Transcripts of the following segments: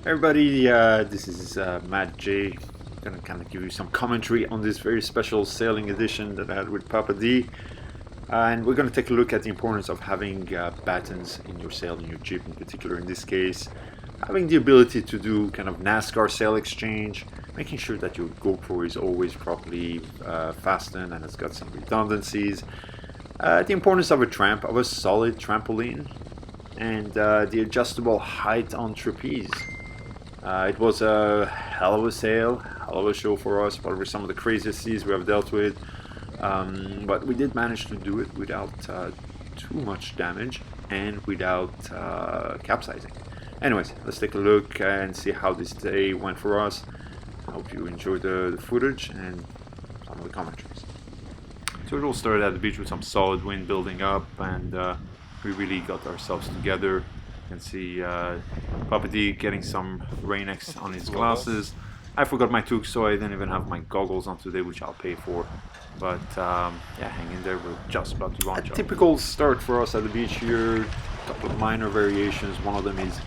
Everybody, this is Matt J. Gonna kind of give you some commentary on this very special sailing edition that I had with Papa D. And we're gonna take a look at the importance of having battens in your sail, in your jib in particular in this case. Having the ability to do kind of NASCAR sail exchange, making sure that your GoPro is always properly fastened and it's got some redundancies. The importance of a solid trampoline, and the adjustable height on trapeze. It was a hell of a sail, hell of a show for us, probably some of the craziest seas we have dealt with. But we did manage to do it without too much damage and without capsizing. Anyways, let's take a look and see how this day went for us. I hope you enjoyed the footage and some of the commentaries. So it all started at the beach with some solid wind building up, and we really got ourselves together. You can see Papa D getting some Rain-X on his glasses. I forgot my toque, so I didn't even have my goggles on today, which I'll pay for. But yeah, hang in there, we're just about to launch. A typical start for us at the beach here. A couple of minor variations. One of them is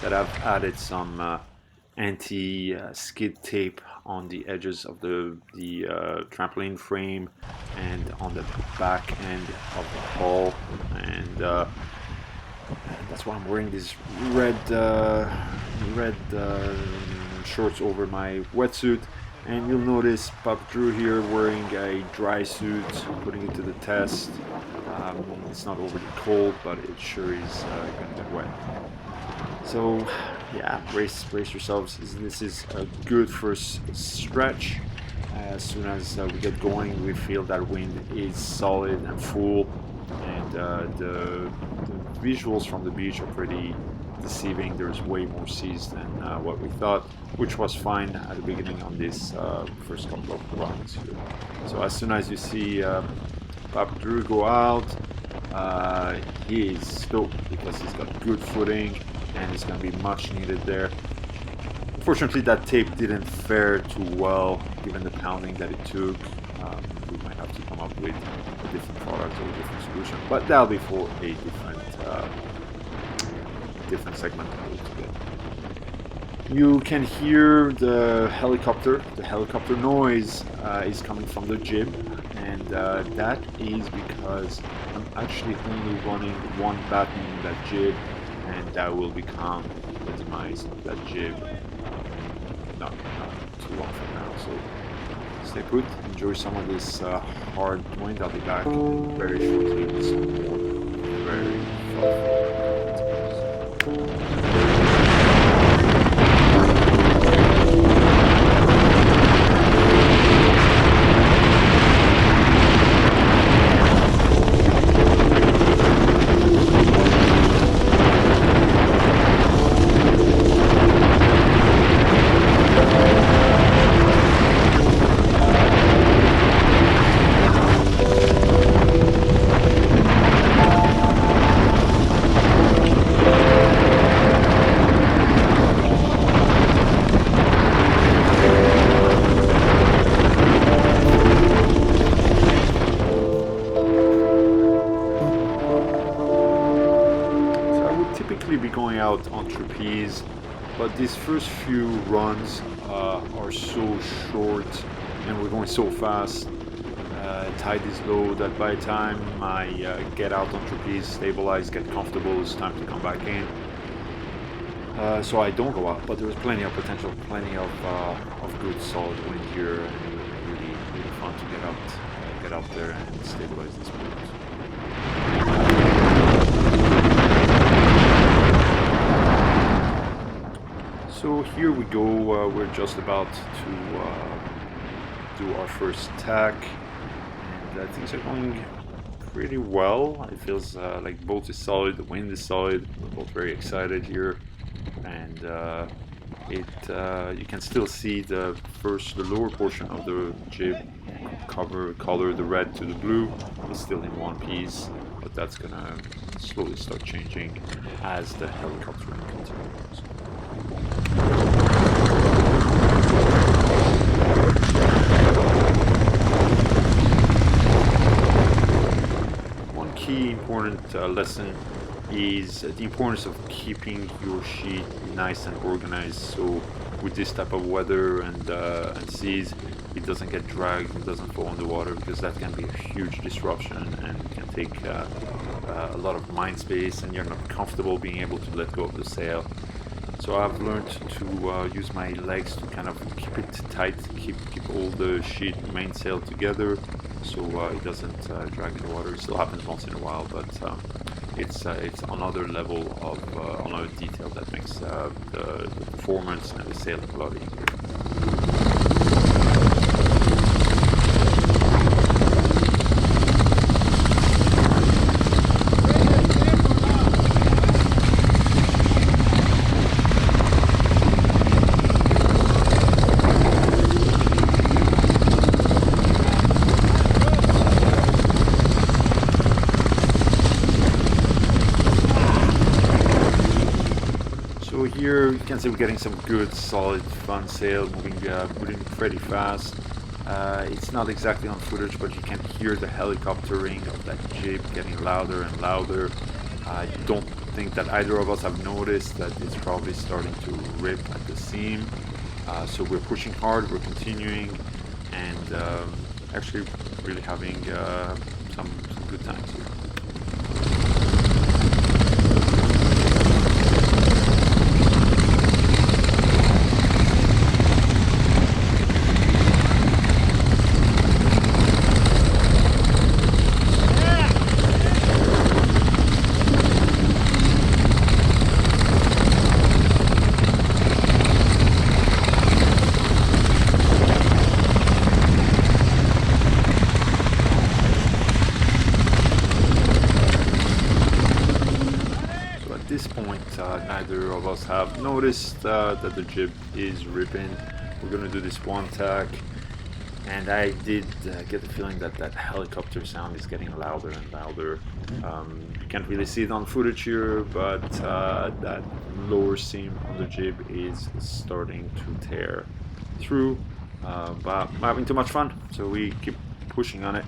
that I've added some anti-skid tape on the edges of the trampoline frame and on the back end of the hull, and that's why I'm wearing these red shorts over my wetsuit. And you'll notice Papa Drew here wearing a dry suit, putting it to the test. It's not overly cold, but it sure is going to get wet. So yeah, brace yourselves. This is a good first stretch. As soon as we get going, we feel that wind is solid and full, and the visuals from the beach are pretty deceiving. There's way more seas than what we thought, which was fine at the beginning on this first couple of runs here. So as soon as you see Papa Drew go out, he is stoked because he's got good footing and it's going to be much needed there. Unfortunately, that tape didn't fare too well given the pounding that it took. We might have to come up with a different product or a different solution, but that'll be for a different segment altogether. You can hear the helicopter. The helicopter noise is coming from the jib, and that is because I'm actually only running one batten in that jib, and that will become the demise of that jib not too long from now. So stay put, enjoy some of this hard wind. I'll be back very shortly with some more very be going out on trapeze, but these first few runs are so short and we're going so fast. Tide is low that by the time I get out on trapeze, stabilize, get comfortable, it's time to come back in. So I don't go out, but there was plenty of potential, plenty of good solid wind here, and really fun to get out there and stabilize this boat. So here we go, we're just about to do our first tack, and things are going pretty well. It feels like the boat is solid, the wind is solid, we're both very excited here, and you can still see the lower portion of the jib color, the red to the blue, is still in one piece, but that's gonna slowly start changing as the helicopter continues. One key important lesson is the importance of keeping your sheet nice and organized. So with this type of weather and seas, it doesn't get dragged, it doesn't fall in the water, because that can be a huge disruption and can take a lot of mind space, and you're not comfortable being able to let go of the sail. So I've learned to use my legs to kind of keep it tight, keep all the sheet mainsail together, so it doesn't drag in the water. It still happens once in a while, but it's another level of another detail that makes the performance and the sailing a lot easier. So here you can see we're getting some good solid fun sail, moving pretty fast. It's not exactly on footage, but you can hear the helicoptering of that jib getting louder and louder. I don't think that either of us have noticed that it's probably starting to rip at the seam. So we're pushing hard, we're continuing, and actually really having some good times here. At this point, neither of us have noticed that the jib is ripping. We're going to do this one tack, and I did get the feeling that that helicopter sound is getting louder and louder. You can't really see it on footage here, but that lower seam on the jib is starting to tear through. But I'm having too much fun, so we keep pushing on it.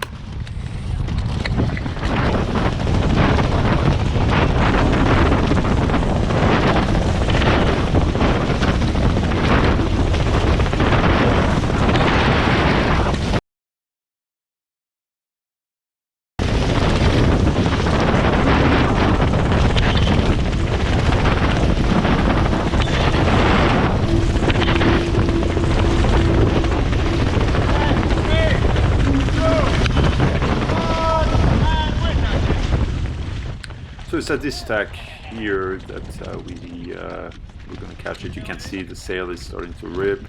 So it's at this tack here that we're going to catch it. You can see the sail is starting to rip.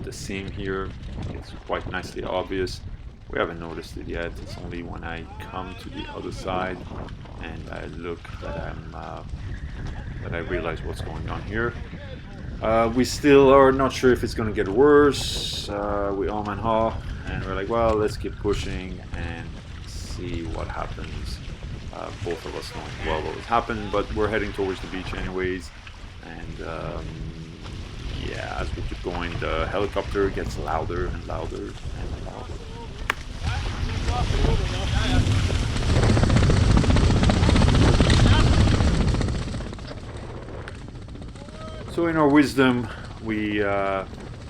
The seam here is quite nicely obvious. We haven't noticed it yet. It's only when I come to the other side and I look that I realize what's going on here. We still are not sure if it's going to get worse. We and haw, and we're like, well, let's keep pushing and see what happens. Both of us knowing well what has happened, but we're heading towards the beach anyways, and yeah, as we keep going, the helicopter gets louder and louder and louder. So in our wisdom, we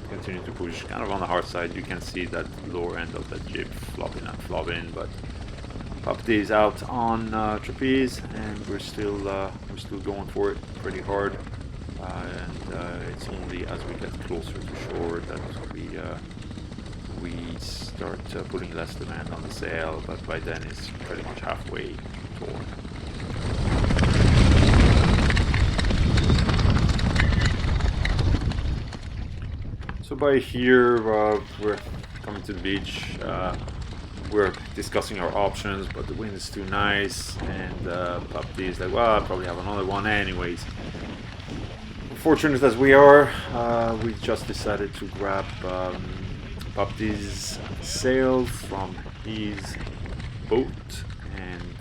continue to push kind of on the hard side. You can see that lower end of that jib flopping and flopping, but Hobie is out on trapeze, and we're still going for it pretty hard. And it's only as we get closer to shore that we start putting less demand on the sail. But by then it's pretty much halfway torn. So by here we're coming to the beach. We're discussing our options, but the wind is too nice, and Hobie is like, well, I'll probably have another one anyways. Fortunate as we are, we just decided to grab Hobie's sail from his boat and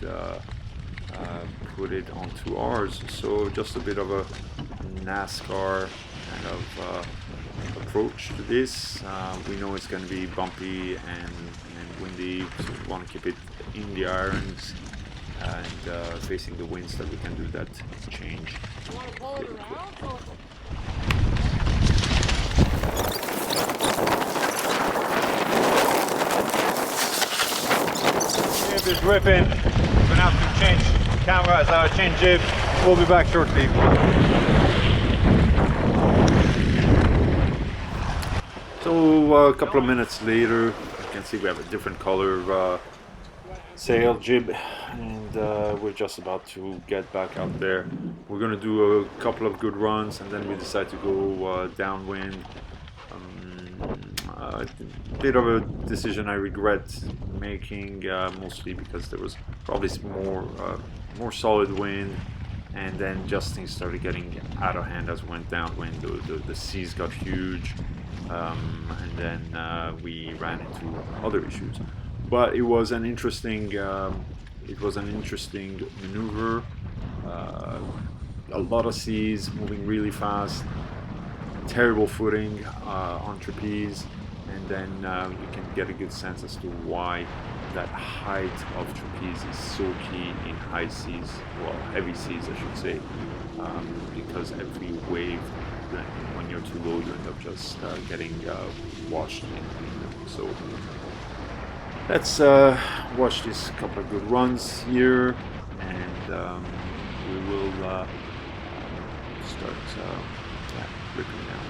put it onto ours. So just a bit of a NASCAR kind of approach to this. We know it's going to be bumpy and windy, so we want to keep it in the irons and facing the winds that we can do that change. Jib is whipping. We're gonna have to change the camera as I change jib. We'll be back shortly. So a couple of minutes later, you can see we have a different color sail jib, and we're just about to get back out there. We're gonna do a couple of good runs, and then we decide to go downwind. A bit of a decision I regret making, mostly because there was probably more solid wind, and then just things started getting out of hand as we went downwind. The seas got huge, and then we ran into other issues. But it was an interesting maneuver. A lot of seas, moving really fast, terrible footing on trapeze, and then you can get a good sense as to why that height of trapeze is so key in high seas, well, heavy seas I should say, because every wave, when you're too low, you end up just getting washed in. So let's watch these couple of good runs here, and we will start ripping down.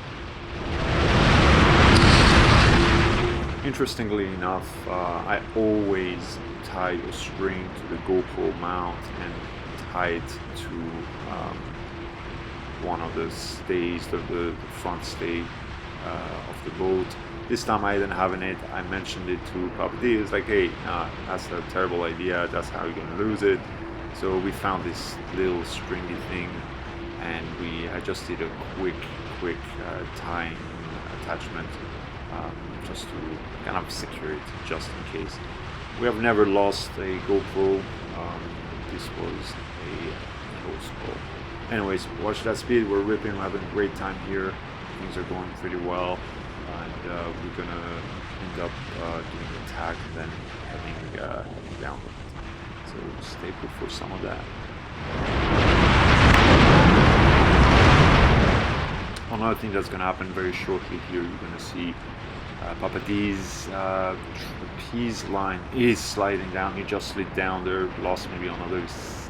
Interestingly enough, I always tie a string to the GoPro mount and tie it to one of the stays, the front stay of the boat. This time I didn't have it. I mentioned it to Papa D. It's like, hey, that's a terrible idea. That's how you're gonna lose it. So we found this little stringy thing, and I just did a quick tying attachment, just to kind of secure it, just in case. We have never lost a GoPro. This was a close call. Anyways, watch that speed. We're ripping. We're having a great time here. Things are going pretty well, and we're gonna end up doing the tack and then heading downwind. So stay put for some of that. Another thing that's gonna happen very shortly here, you're gonna see Papa D's trapeze line is sliding down. He just slid down there, lost maybe another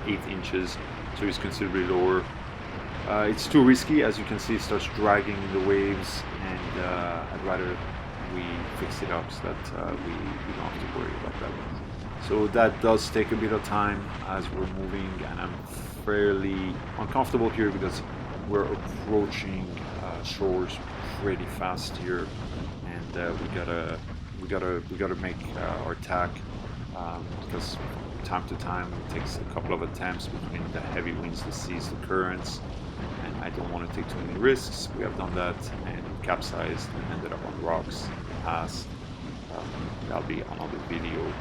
8 inches, so he's considerably lower. It's too risky, as you can see. It starts dragging in the waves, and I'd rather we fix it up so that we don't have to worry about that. So that does take a bit of time as we're moving, and I'm fairly uncomfortable here because we're approaching shores pretty fast here, and we gotta make our tack, because time to time it takes a couple of attempts between the heavy winds, the seas, the currents, and I don't want to take too many risks. We have done that and capsized and ended up on rocks in the past. That'll be another video,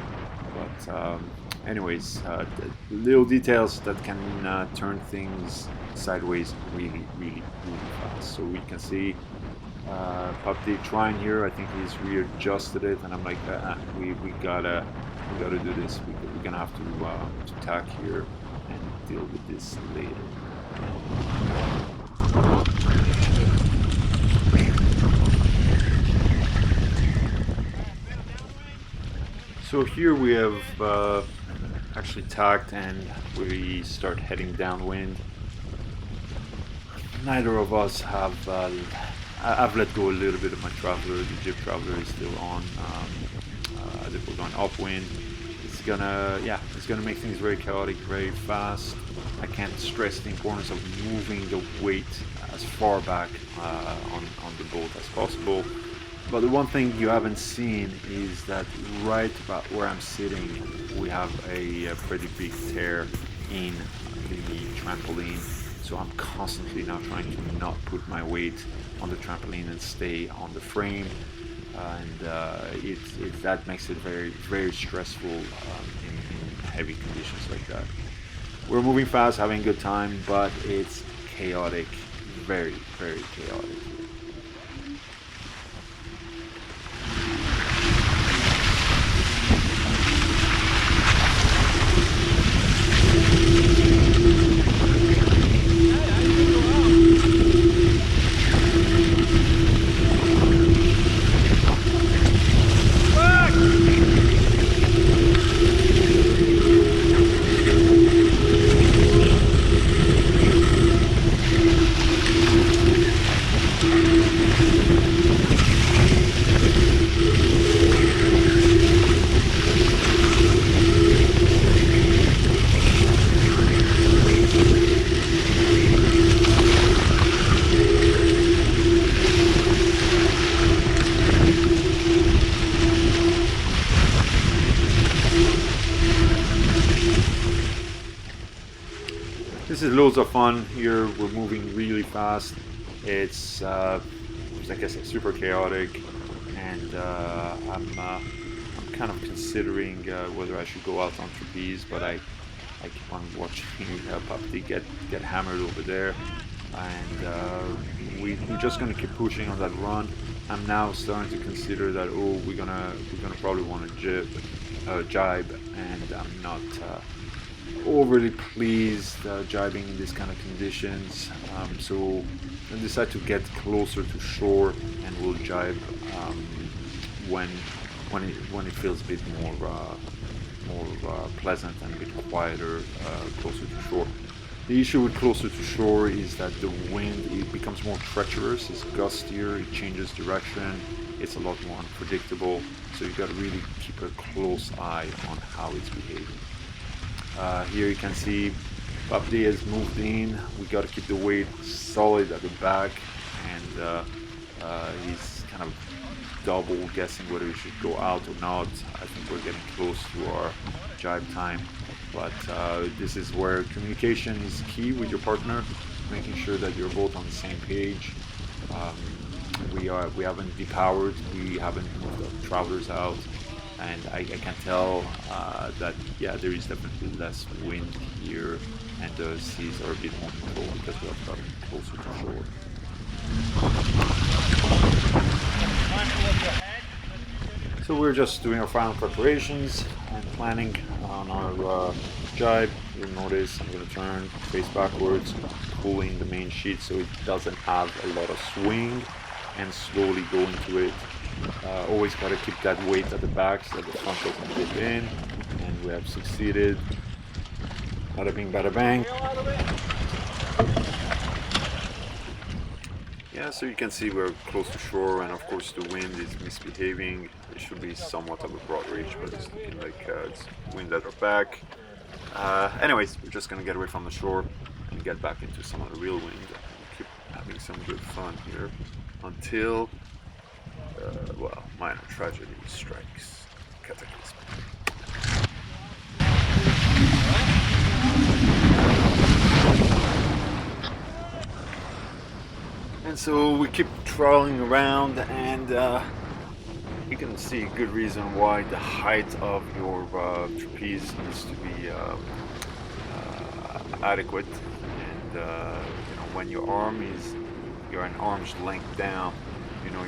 but anyways, little details that can turn things sideways really fast. So we can see Puppy trying here. I think he's readjusted it, and I'm like, we gotta do this. We're gonna have to tack here and deal with this later. So here we have actually tacked, and we start heading downwind. Neither of us have. I've let go a little bit of my traveler. The jib traveler is still on. As if we're going upwind, it's gonna make things very chaotic, very fast. I can't stress the importance of moving the weight as far back on the boat as possible. But the one thing you haven't seen is that right about where I'm sitting, we have a pretty big tear in the trampoline. So I'm constantly now trying to not put my weight on the trampoline and stay on the frame, and that makes it very stressful in heavy conditions like that. We're moving fast, having a good time, but it's chaotic, very chaotic. loads of fun here. We're moving really fast. It's like I said, super chaotic, and I'm kind of considering whether I should go out on trapeze, but I keep on watching Papti get hammered over there, and we're just gonna keep pushing on that run. I'm now starting to consider that we're gonna probably want to jibe, and I'm not overly pleased jibing in these kind of conditions. So I decided to get closer to shore, and we'll jibe when it feels a bit more pleasant and a bit quieter closer to shore. The issue with closer to shore is that the wind, it becomes more treacherous, it's gustier, it changes direction, it's a lot more unpredictable, so you've got to really keep a close eye on how it's behaving. Here you can see Babdi has moved in. We got to keep the weight solid at the back, and he's kind of double guessing whether we should go out or not. I think we're getting close to our jibe time, but this is where communication is key with your partner, making sure that you're both on the same page. We haven't depowered, we haven't moved the travelers out, and I can tell that there is definitely less wind here, and the seas are a bit more controlled because we have gotten closer to shore. So we're just doing our final preparations and planning on our jibe. You'll notice I'm going to turn face backwards, pulling the main sheet so it doesn't have a lot of swing, and slowly go into it. Always got to keep that weight at the back so that the front doesn't dip in, and we have succeeded. Bada bing, bada bang. Yeah, so you can see we're close to shore, and of course the wind is misbehaving. It should be somewhat of a broad reach, but it's looking like it's wind at our back. Anyways, we're just gonna get away from the shore and get back into some of the real wind. And keep having some good fun here until, minor tragedy strikes. Kataklysmo. And so we keep trolling around, and you can see a good reason why the height of your trapeze needs to be adequate. And when you're an arm's length down,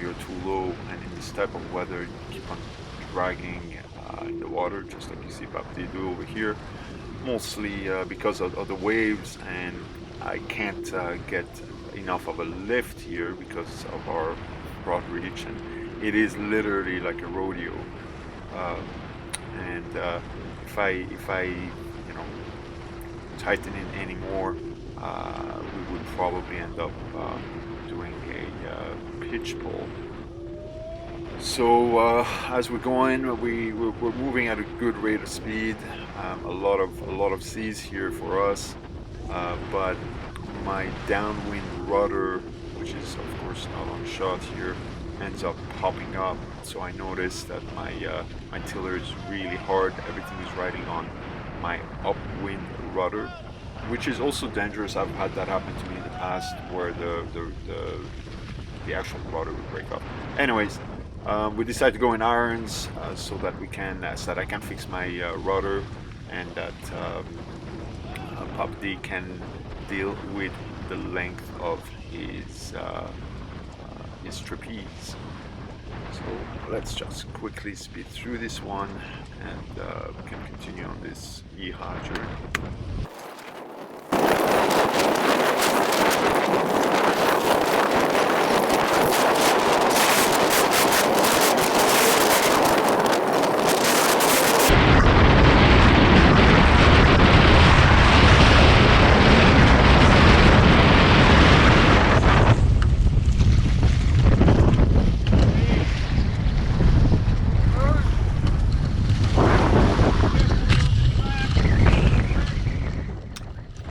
you're too low, and in this type of weather, you keep on dragging in the water, just like you see Bapti do over here, mostly because of the waves, and I can't get enough of a lift here because of our broad reach, and it is literally like a rodeo. And if I tighten it anymore, we would probably end up doing a pitch pull. So as we're going, we're moving at a good rate of speed. A lot of seas here for us, but my downwind rudder, which is of course not on shot here, ends up popping up. So I noticed that my tiller is really hard. Everything is riding on my upwind rudder, which is also dangerous. I've had that happen to me in the past, where the actual rudder would break up. Anyways, we decided to go in irons so that I can fix my rudder, and that Pop D can deal with the length of his trapeze. So let's just quickly speed through this one, and we can continue on this yeehaw journey.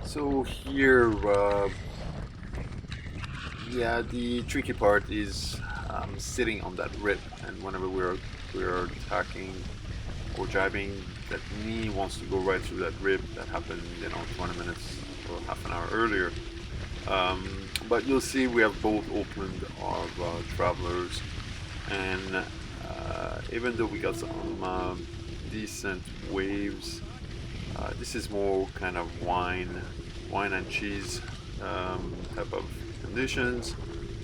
So here, the tricky part is sitting on that rip, and whenever we're attacking or jibing, that knee wants to go right through that rib. That happened 20 minutes or half an hour earlier. But you'll see we have both opened our travelers, and even though we got some decent waves, this is more kind of wine and cheese type of conditions.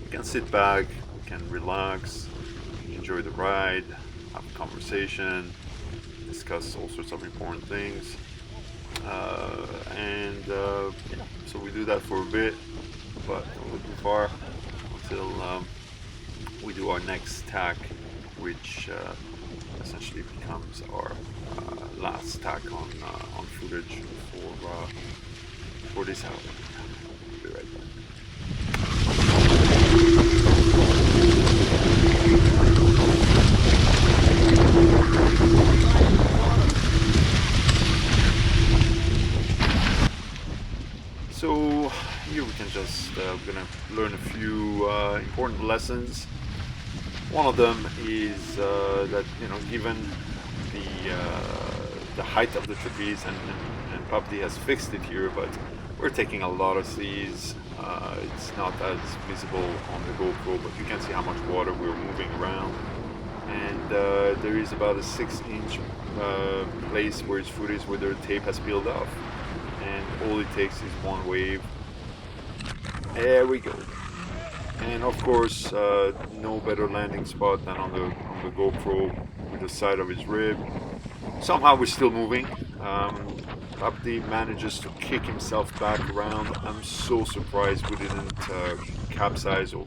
We can sit back, we can relax, enjoy the ride, have a conversation, discuss all sorts of important things, and yeah, so we do that for a bit, but not looking far until we do our next tack, which essentially becomes our last tack on footage for this outing. We'll be right back. So here we can just we're gonna learn a few important lessons. One of them is that, you know, given the height of the trapeze, and Pupdi has fixed it here, but we're taking a lot of seas. It's not as visible on the GoPro, but you can see how much water we're moving around. And there is about a 6-inch place where his foot is, where the tape has peeled off. And all it takes is one wave. There we go. And of course, no better landing spot than on the GoPro with the side of his rib. Somehow we're still moving. Abdi manages to kick himself back around. I'm so surprised we didn't capsize or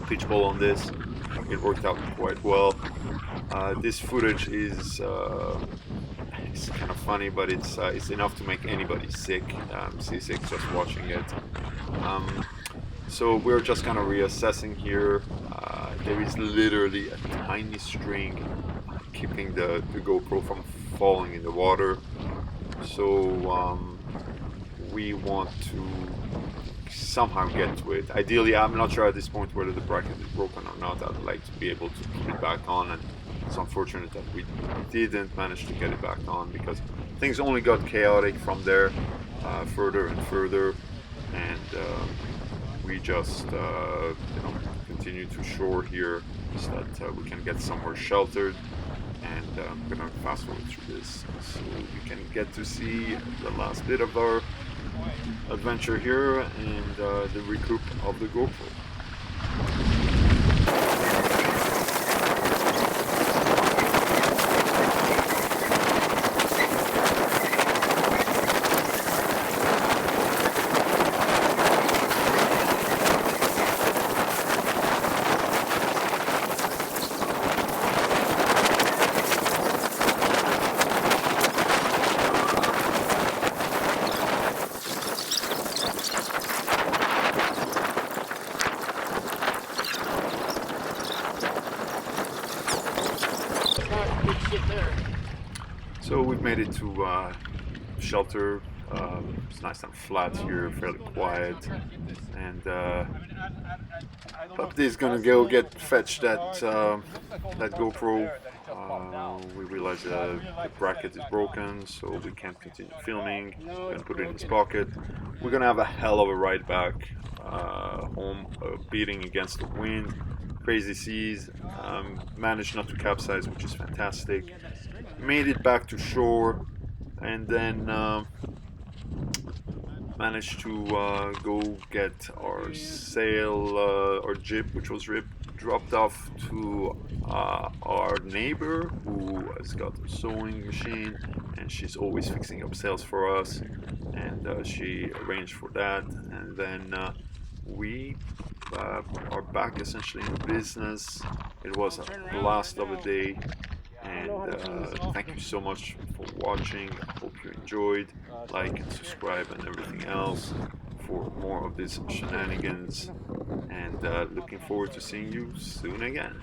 pitch ball on this. It worked out quite well. This footage is it's kind of funny, but it's enough to make anybody sick, seasick just watching it. So we're just kind of reassessing here. There is literally a tiny string keeping the GoPro from falling in the water. So we want to somehow get to it. Ideally, I'm not sure at this point whether the bracket is broken or not. I'd like to be able to put it back on, and it's unfortunate that we didn't manage to get it back on, because things only got chaotic from there, further and further, and we just you know, continue to shore here so that we can get somewhere sheltered. And I'm gonna fast forward through this so you can get to see the last bit of our adventure here and the recoup of the GoPro. So we've made it to shelter. It's nice and flat here, fairly quiet, and Pupdi is gonna go fetch that GoPro. We realize the bracket is broken, so we can't continue filming. We're gonna put it in his pocket. We're gonna have a hell of a ride back home, beating against the wind, crazy seas. Managed not to capsize, which is fantastic. Made it back to shore, and then managed to go get our sail, our jib, which was dropped off to our neighbor, who has got a sewing machine, and she's always fixing up sails for us, and she arranged for that. And then we are back essentially in business. It was a blast of a day. And thank you so much for watching. I hope you enjoyed. Like and subscribe and everything else for more of these shenanigans. And looking forward to seeing you soon again.